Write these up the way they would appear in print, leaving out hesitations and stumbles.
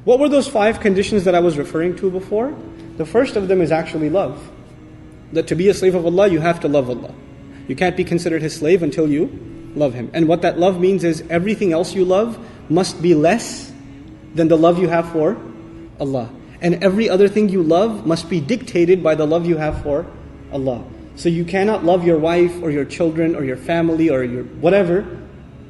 What were those 5 conditions that I was referring to before? The first of them is actually love. That to be a slave of Allah, you have to love Allah. You can't be considered His slave until you love Him. And what that love means is everything else you love must be less than the love you have for Allah. And every other thing you love must be dictated by the love you have for Allah. So you cannot love your wife or your children or your family or your whatever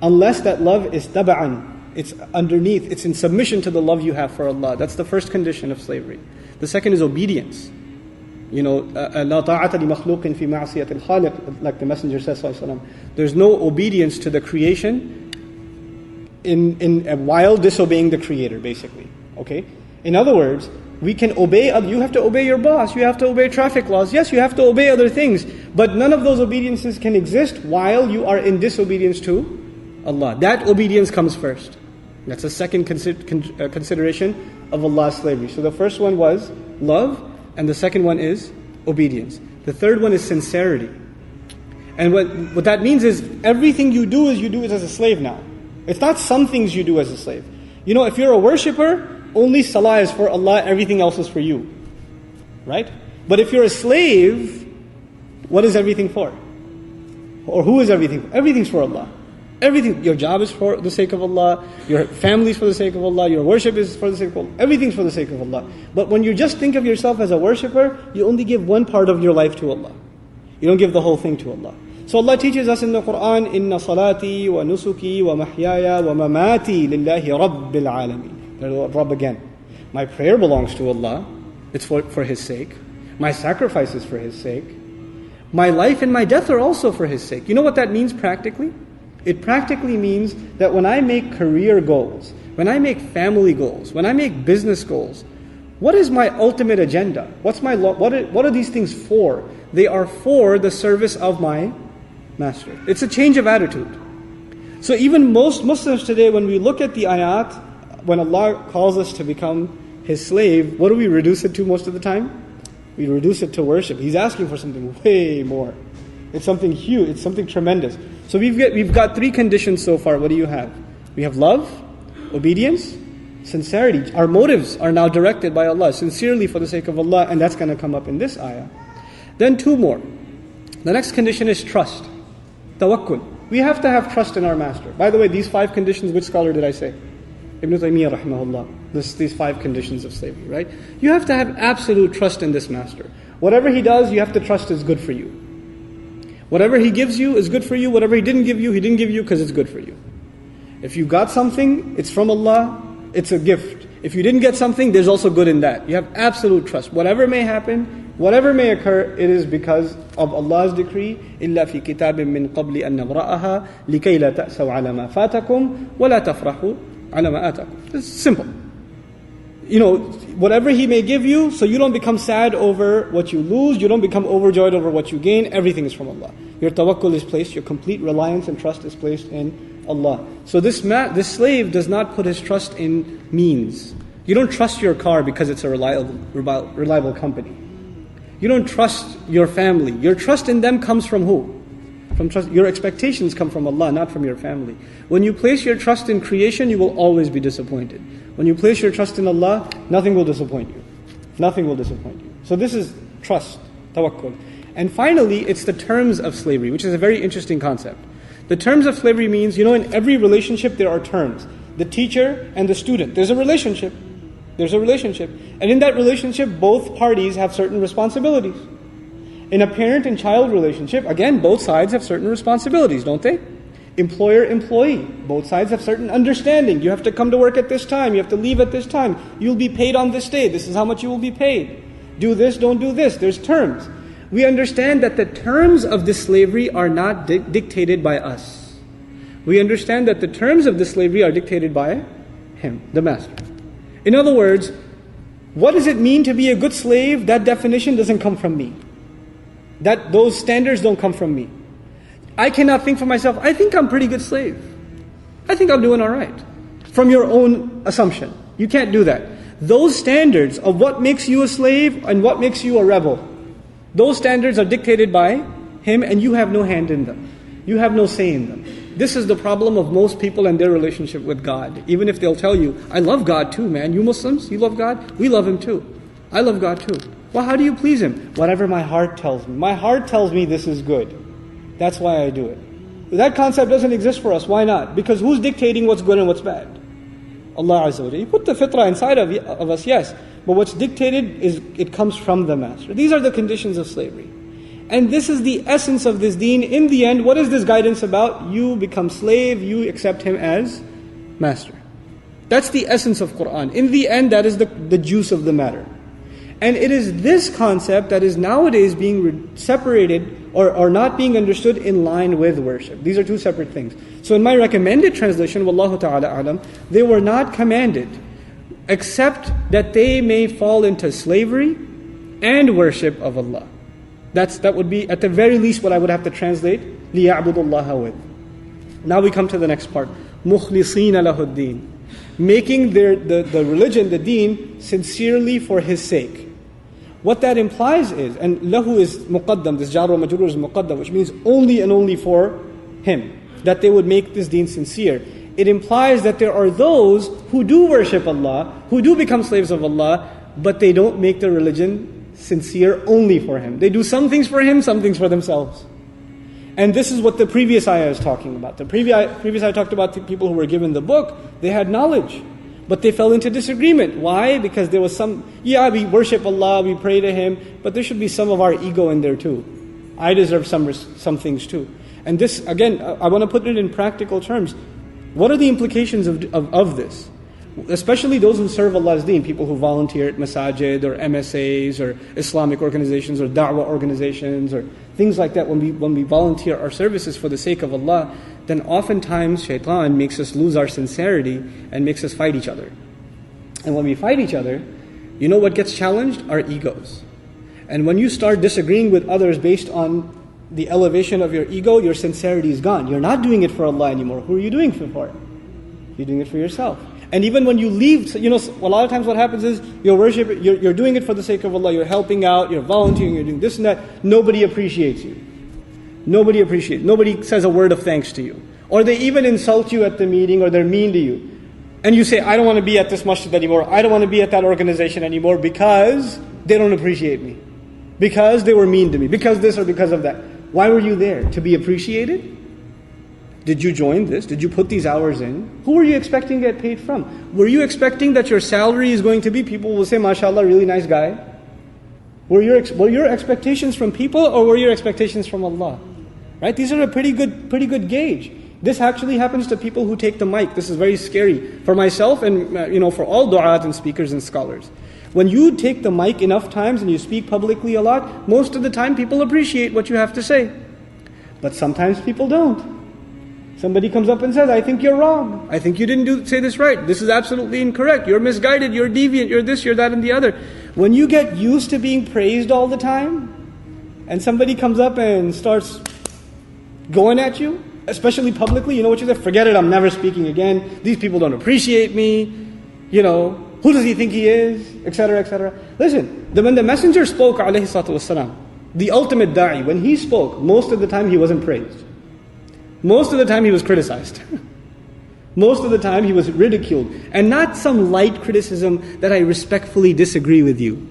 unless that love is taba'an. It's underneath, it's in submission to the love you have for Allah. That's the first condition of slavery. The second is obedience. لا طاعة لمخلوق في معصية الخالق, like the Messenger says, there's no obedience to the creation while disobeying the Creator, basically. Okay? In other words, we can obey, you have to obey your boss, you have to obey traffic laws, yes, you have to obey other things, but none of those obediences can exist while you are in disobedience to Allah. That obedience comes first. That's the second consideration of Allah's slavery. So the first one was love, and the second one is obedience. The third one is sincerity. And what that means is everything you do it as a slave now. It's not some things you do as a slave. If you're a worshipper, only salah is for Allah, everything else is for you. Right? But if you're a slave, what is everything for? Or who is everything for? Everything's for Allah. Everything, your job is for the sake of Allah, your family is for the sake of Allah, your worship is for the sake of Allah, everything's for the sake of Allah. But when you just think of yourself as a worshipper, you only give one part of your life to Allah. You don't give the whole thing to Allah. So Allah teaches us in the Quran, Inna salati wa nusuki wa mahyaya wa mamati lillahi rabbil alameen. There's Rabb again. My prayer belongs to Allah. It's for His sake. My sacrifice is for His sake. My life and my death are also for His sake. You know what that means practically? It practically means that when I make career goals, when I make family goals, when I make business goals, what is my ultimate agenda? What are these things for? They are for the service of my Master. It's a change of attitude. So even most Muslims today, when we look at the ayat, when Allah calls us to become His slave, what do we reduce it to most of the time? We reduce it to worship. He's asking for something way more. It's something huge. It's something tremendous. So we've got 3 conditions so far. What do you have? We have love, obedience, sincerity. Our motives are now directed by Allah, sincerely for the sake of Allah, and that's going to come up in this ayah. Then 2 more. The next condition is trust. Tawakkul. We have to have trust in our Master. By the way, these 5 conditions, which scholar did I say? Ibn Taymiyyah rahimahullah. These 5 conditions of slavery, right? You have to have absolute trust in this Master. Whatever He does, you have to trust is good for you. Whatever He gives you is good for you. Whatever He didn't give you because it's good for you. If you got something, it's from Allah, it's a gift. If you didn't get something, there's also good in that. You have absolute trust. Whatever may happen, whatever may occur, it is because of Allah's decree. إِلَّا فِي كِتَابٍ مِّن قَبْلِ أَن نَبْرَأَهَا لِكَيْ لَا تَأْسَوْا عَلَى مَا فَاتَكُمْ وَلَا تَفْرَحُوا عَلَى مَا آتَكُمْ. It's simple. Whatever He may give you, so you don't become sad over what you lose, you don't become overjoyed over what you gain, everything is from Allah. Your tawakkul is placed, your complete reliance and trust is placed in Allah. So this slave does not put his trust in means. You don't trust your car because it's a reliable company. You don't trust your family. Your trust in them comes from who? From trust. Your expectations come from Allah, not from your family. When you place your trust in creation, you will always be disappointed. When you place your trust in Allah, nothing will disappoint you. Nothing will disappoint you. So this is trust, tawakkul. And finally, it's the terms of slavery, which is a very interesting concept. The terms of slavery means, in every relationship there are terms. The teacher and the student, there's a relationship. There's a relationship. And in that relationship, both parties have certain responsibilities. In a parent and child relationship, again, both sides have certain responsibilities, don't they? Employer-employee, both sides have certain understanding. You have to come to work at this time, you have to leave at this time, you'll be paid on this day, this is how much you will be paid. Do this, don't do this, there's terms. We understand that the terms of this slavery are not dictated by us. We understand that the terms of this slavery are dictated by Him, the Master. In other words, what does it mean to be a good slave? That definition doesn't come from me. Those standards don't come from me. I cannot think for myself, I think I'm a pretty good slave. I think I'm doing all right. From your own assumption. You can't do that. Those standards of what makes you a slave and what makes you a rebel, those standards are dictated by Him and you have no hand in them. You have no say in them. this is the problem of most people and their relationship with God. Even if they'll tell you, I love God too, man. You Muslims, you love God? We love Him too. I love God too. Well, how do you please Him? Whatever my heart tells me. My heart tells me this is good. That's why I do it. That concept doesn't exist for us. Why not? Because who's dictating what's good and what's bad? Allah Azza wa Jalla. You put the fitrah inside of us, yes. But what's dictated is it comes from the master. These are the conditions of slavery. And this is the essence of this deen. In the end, what is this guidance about? You become slave, you accept him as master. That's the essence of Qur'an. In the end, that is the juice of the matter. And it is this concept that is nowadays being separated or not being understood in line with worship. These are two separate things. So in my recommended translation, Wallahu ta'ala alam, they were not commanded, except that they may fall into slavery and worship of Allah. That would be, at the very least, what I would have to translate, لِيَعْبُدُ اللَّهَ with. Now we come to the next part. مُخْلِصِينَ لَهُ الدِّينَ. Making the religion, the deen, sincerely for His sake. What that implies is, and lahu is muqaddam, this jar wa majrur is muqaddam, which means only and only for Him, that they would make this deen sincere. It implies that there are those who do worship Allah, who do become slaves of Allah, but they don't make their religion sincere only for Him. They do some things for Him, some things for themselves. And this is what the previous ayah is talking about. The previous ayah talked about the people who were given the book. They had knowledge, but they fell into disagreement. Why? Because there was we worship Allah, we pray to Him, but there should be some of our ego in there too. I deserve some things too. And this, again, I want to put it in practical terms. What are the implications of this? Especially those who serve Allah's deen, people who volunteer at masajid or MSAs or Islamic organizations or da'wah organizations or things like that. When we volunteer our services for the sake of Allah, then oftentimes shaitan makes us lose our sincerity and makes us fight each other. And when we fight each other, you know what gets challenged? Our egos. And when you start disagreeing with others based on the elevation of your ego, your sincerity is gone. You're not doing it for Allah anymore. Who are you doing it for? You're doing it for yourself. And even when you leave, a lot of times what happens is you're doing it for the sake of Allah, you're helping out, you're volunteering, you're doing this and that. Nobody appreciates you. Nobody says a word of thanks to you. Or they even insult you at the meeting, or they're mean to you. And you say, I don't want to be at this masjid anymore, I don't want to be at that organization anymore because they don't appreciate me. Because they were mean to me, because this or because of that. Why were you there? To be appreciated? Did you join this? Did you put these hours in? Who were you expecting to get paid from? Were you expecting that your salary is going to be, people will say, mashallah, really nice guy? Were your expectations from people, or were your expectations from Allah? Right? These are a pretty good gauge. This actually happens to people who take the mic. This is very scary for myself and for all du'at and speakers and scholars. When you take the mic enough times and you speak publicly a lot, most of the time people appreciate what you have to say. But sometimes people don't. Somebody comes up and says, I think you're wrong. I think you didn't say this right. This is absolutely incorrect. You're misguided. You're deviant. You're this, you're that, and the other. When you get used to being praised all the time, and somebody comes up and starts going at you, especially publicly, you know what you say? Forget it, I'm never speaking again. These people don't appreciate me. Who does he think he is? Etc., etc. Listen, when the messenger spoke, alayhi salatu wasalam, the ultimate da'i, when he spoke, most of the time he wasn't praised. Most of the time he was criticized. Most of the time he was ridiculed. And not some light criticism that I respectfully disagree with you.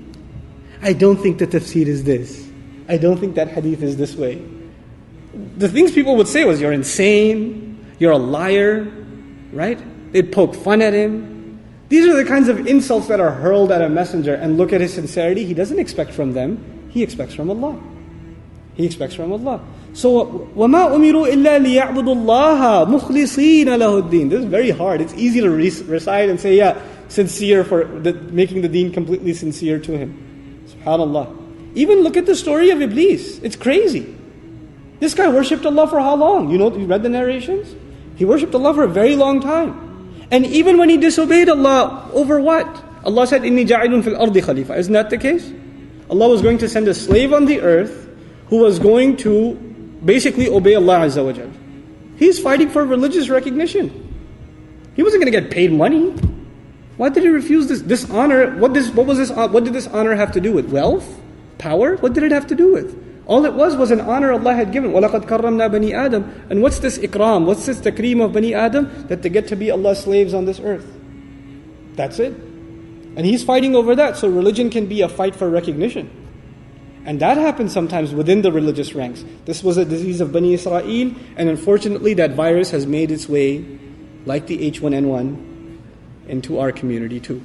I don't think the tafsir is this. I don't think that hadith is this way. The things people would say was, you're insane, you're a liar, right? They'd poke fun at him. These are the kinds of insults that are hurled at a messenger, and look at his sincerity. He doesn't expect from them, he expects from Allah. He expects from Allah. So, وَمَا أُمِرُوا إِلَّا لِيَعْبُدُوا اللَّهَ مُخْلِصِينَ لَهُ الدِّينَ. This is very hard. It's easy to recite and say, sincere for making the deen completely sincere to Him. SubhanAllah. Even look at the story of Iblis. It's crazy. This guy worshipped Allah for how long? You read the narrations? He worshipped Allah for a very long time. And even when he disobeyed Allah, over what? Allah said, إِنِّي جَاعِلٌ فِي الْأَرْضِ خَلِيفَةً. Isn't that the case? Allah was going to send a slave on the earth who was going to basically obey Allah Azza wa Jal. He's fighting for religious recognition. He wasn't going to get paid money. Why did he refuse this honor? What did this honor have to do with? Wealth? Power? What did it have to do with? All it was an honor Allah had given. وَلَقَدْ كَرَّمْنَا بَنِي آدَمَ. And what's this ikram? What's this takreem of Bani Adam? That they get to be Allah's slaves on this earth. That's it. And He's fighting over that. So religion can be a fight for recognition. And that happens sometimes within the religious ranks. This was a disease of Bani Israel, and unfortunately that virus has made its way, like the H1N1, into our community too.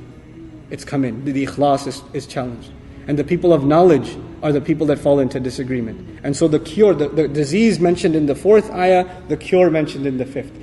It's come in. The ikhlas is challenged. And the people of knowledge are the people that fall into disagreement. And so the cure, the disease mentioned in the 4th ayah, the cure mentioned in the 5th.